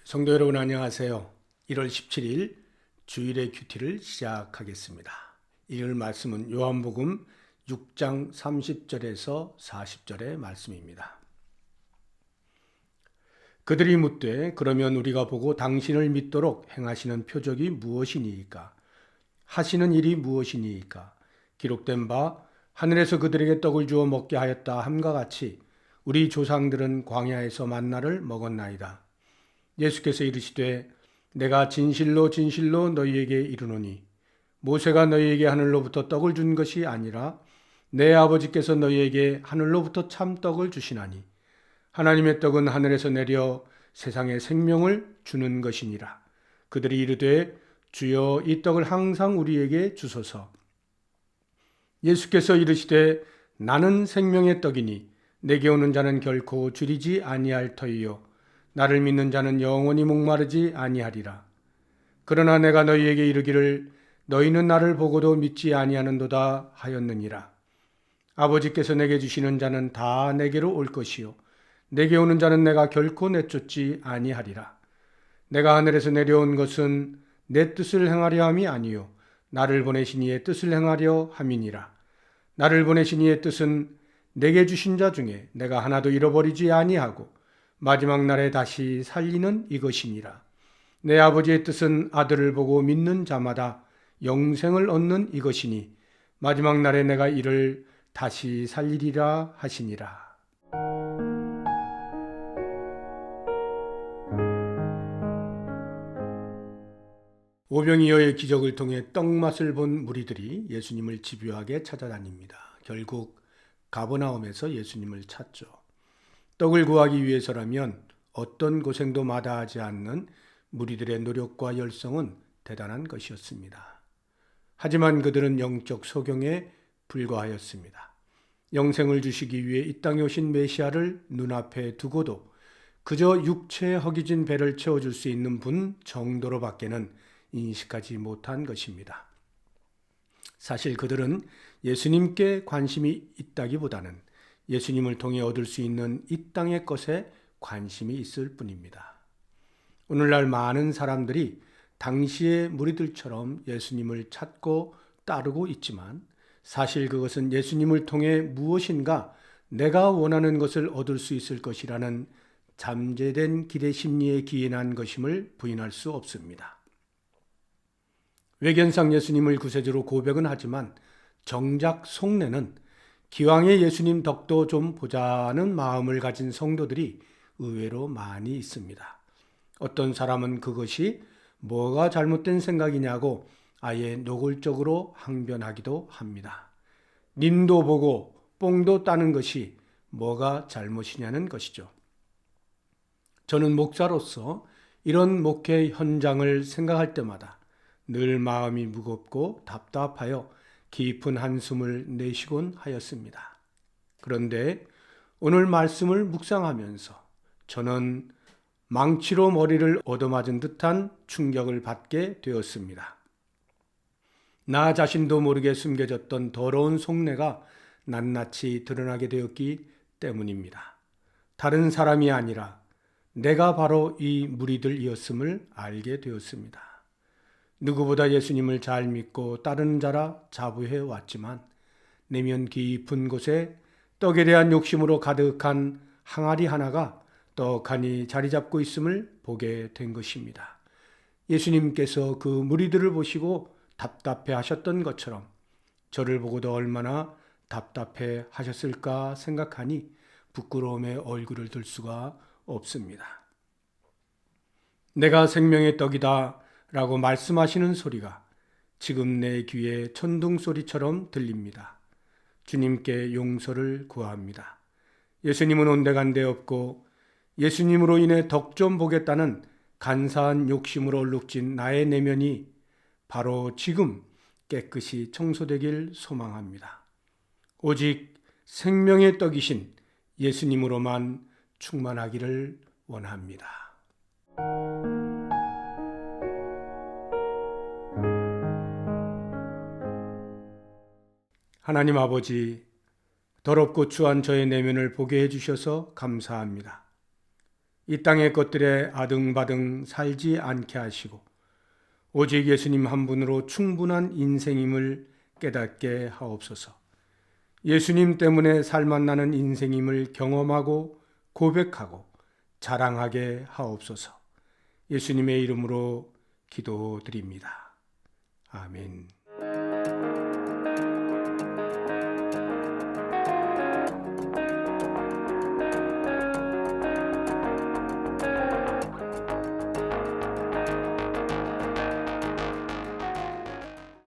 성도 여러분 안녕하세요. 1월 17일 주일의 큐티를 시작하겠습니다. 읽을 말씀은 요한복음 6장 30절에서 40절의 말씀입니다. 그들이 묻되 그러면 우리가 보고 당신을 믿도록 행하시는 표적이 무엇이니이까? 하시는 일이 무엇이니이까? 기록된 바 하늘에서 그들에게 떡을 주어 먹게 하였다 함과 같이 우리 조상들은 광야에서 만나를 먹었나이다. 예수께서 이르시되 내가 진실로 진실로 너희에게 이르노니 모세가 너희에게 하늘로부터 떡을 준 것이 아니라 내 아버지께서 너희에게 하늘로부터 참떡을 주시나니 하나님의 떡은 하늘에서 내려 세상에 생명을 주는 것이니라. 그들이 이르되 주여 이 떡을 항상 우리에게 주소서. 예수께서 이르시되 나는 생명의 떡이니 내게 오는 자는 결코 줄이지 아니할 터이요 나를 믿는 자는 영원히 목마르지 아니하리라. 그러나 내가 너희에게 이르기를 너희는 나를 보고도 믿지 아니하는도다 하였느니라. 아버지께서 내게 주시는 자는 다 내게로 올 것이요 내게 오는 자는 내가 결코 내쫓지 아니하리라. 내가 하늘에서 내려온 것은 내 뜻을 행하려 함이 아니요 나를 보내신 이의 뜻을 행하려 함이니라. 나를 보내신 이의 뜻은 내게 주신 자 중에 내가 하나도 잃어버리지 아니하고 마지막 날에 다시 살리는 이것이니라. 내 아버지의 뜻은 아들을 보고 믿는 자마다 영생을 얻는 이것이니 마지막 날에 내가 이를 다시 살리리라 하시니라. 오병이어의 기적을 통해 떡맛을 본 무리들이 예수님을 집요하게 찾아다닙니다. 결국 가버나움에서 예수님을 찾죠. 떡을 구하기 위해서라면 어떤 고생도 마다하지 않는 무리들의 노력과 열성은 대단한 것이었습니다. 하지만 그들은 영적 소경에 불과하였습니다. 영생을 주시기 위해 이 땅에 오신 메시아를 눈앞에 두고도 그저 육체에 허기진 배를 채워줄 수 있는 분 정도로밖에는 인식하지 못한 것입니다. 사실 그들은 예수님께 관심이 있다기보다는 예수님을 통해 얻을 수 있는 이 땅의 것에 관심이 있을 뿐입니다. 오늘날 많은 사람들이 당시의 무리들처럼 예수님을 찾고 따르고 있지만 사실 그것은 예수님을 통해 무엇인가 내가 원하는 것을 얻을 수 있을 것이라는 잠재된 기대 심리에 기인한 것임을 부인할 수 없습니다. 외견상 예수님을 구세주로 고백은 하지만 정작 속내는 기왕에 예수님 덕도 좀 보자는 마음을 가진 성도들이 의외로 많이 있습니다. 어떤 사람은 그것이 뭐가 잘못된 생각이냐고 아예 노골적으로 항변하기도 합니다. 님도 보고 뽕도 따는 것이 뭐가 잘못이냐는 것이죠. 저는 목사로서 이런 목회 현장을 생각할 때마다 늘 마음이 무겁고 답답하여 깊은 한숨을 내쉬곤 하였습니다. 그런데 오늘 말씀을 묵상하면서 저는 망치로 머리를 얻어맞은 듯한 충격을 받게 되었습니다. 나 자신도 모르게 숨겨졌던 더러운 속내가 낱낱이 드러나게 되었기 때문입니다. 다른 사람이 아니라 내가 바로 이 무리들이었음을 알게 되었습니다. 누구보다 예수님을 잘 믿고 따르는 자라 자부해 왔지만 내면 깊은 곳에 떡에 대한 욕심으로 가득한 항아리 하나가 떡하니 자리 잡고 있음을 보게 된 것입니다. 예수님께서 그 무리들을 보시고 답답해 하셨던 것처럼 저를 보고도 얼마나 답답해 하셨을까 생각하니 부끄러움에 얼굴을 들 수가 없습니다. 내가 생명의 떡이다 라고 말씀하시는 소리가 지금 내 귀에 천둥 소리처럼 들립니다. 주님께 용서를 구합니다. 예수님은 온데간데 없고 예수님으로 인해 덕 좀 보겠다는 간사한 욕심으로 얼룩진 나의 내면이 바로 지금 깨끗이 청소되길 소망합니다. 오직 생명의 떡이신 예수님으로만 충만하기를 원합니다. 하나님 아버지, 더럽고 추한 저의 내면을 보게 해주셔서 감사합니다. 이 땅의 것들에 아등바등 살지 않게 하시고 오직 예수님 한 분으로 충분한 인생임을 깨닫게 하옵소서. 예수님 때문에 살맛 나는 인생임을 경험하고 고백하고 자랑하게 하옵소서. 예수님의 이름으로 기도드립니다. 아멘.